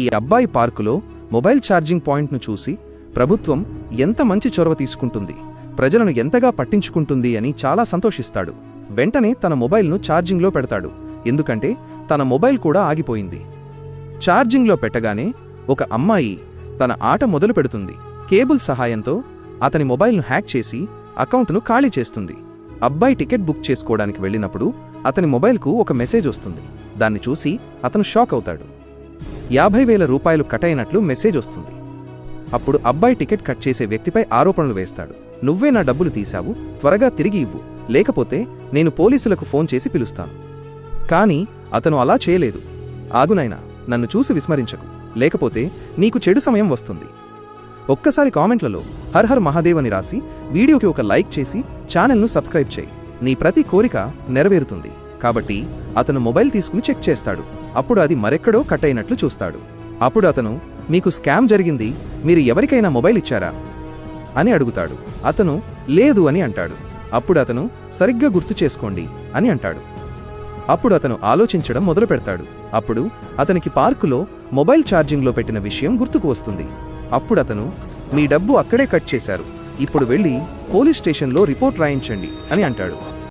ఈ అబ్బాయి పార్కులో మొబైల్ ఛార్జింగ్ పాయింట్ను చూసి ప్రభుత్వం ఎంత మంచి చొరవ తీసుకుంటుంది, ప్రజలను ఎంతగా పట్టించుకుంటుంది అని చాలా సంతోషిస్తాడు. వెంటనే తన మొబైల్ను ఛార్జింగ్లో పెడతాడు. ఎందుకంటే తన మొబైల్ కూడా ఆగిపోయింది. ఛార్జింగ్లో పెట్టగానే ఒక అమ్మాయి తన ఆట మొదలు పెడుతుంది. కేబుల్ సహాయంతో అతని మొబైల్ను హ్యాక్ చేసి అకౌంట్ను ఖాళీ చేస్తుంది. అబ్బాయి టికెట్ బుక్ చేసుకోవడానికి వెళ్ళినప్పుడు అతని మొబైల్కు ఒక మెసేజ్ వస్తుంది. దాన్ని చూసి అతను షాక్ అవుతాడు. 50,000 రూపాయలు కట్ అయినట్లు మెసేజ్ వస్తుంది. అప్పుడు అబ్బాయి టికెట్ కట్ చేసే వ్యక్తిపై ఆరోపణలు వేస్తాడు. నువ్వే నా డబ్బులు తీశావు, త్వరగా తిరిగి ఇవ్వు, లేకపోతే నేను పోలీసులకు ఫోన్ చేసి పిలుస్తాను. కానీ అతను అలా చేయలేదు. ఆగునైనా, నన్ను చూసి విస్మరించకు, లేకపోతే నీకు చెడు సమయం వస్తుంది. ఒక్కసారి కామెంట్లలో హర్ హర్ మహాదేవ్ అని రాసి వీడియోకి ఒక లైక్ చేసి ఛానల్ను సబ్స్క్రైబ్ చేయి. నీ ప్రతి కోరిక నెరవేరుతుంది. కాబట్టి అతను మొబైల్ తీసుకుని చెక్ చేస్తాడు. అప్పుడు అది మరెక్కడో కట్ అయినట్లు చూస్తాడు. అప్పుడు అతను, మీకు స్కామ్ జరిగింది, మీరు ఎవరికైనా మొబైల్ ఇచ్చారా అని అడుగుతాడు. అతను లేదు అని అంటాడు. అప్పుడు అతను, సరిగ్గా గుర్తు చేసుకోండి అని అంటాడు. అప్పుడు అతను ఆలోచించడం మొదలు పెడతాడు. అప్పుడు అతనికి పార్కులో మొబైల్ ఛార్జింగ్లో పెట్టిన విషయం గుర్తుకు వస్తుంది. అప్పుడు అతను, మీ డబ్బు అక్కడే కట్ చేశారు, ఇప్పుడు వెళ్ళి పోలీస్ స్టేషన్లో రిపోర్ట్ రాయించండి అని అంటాడు.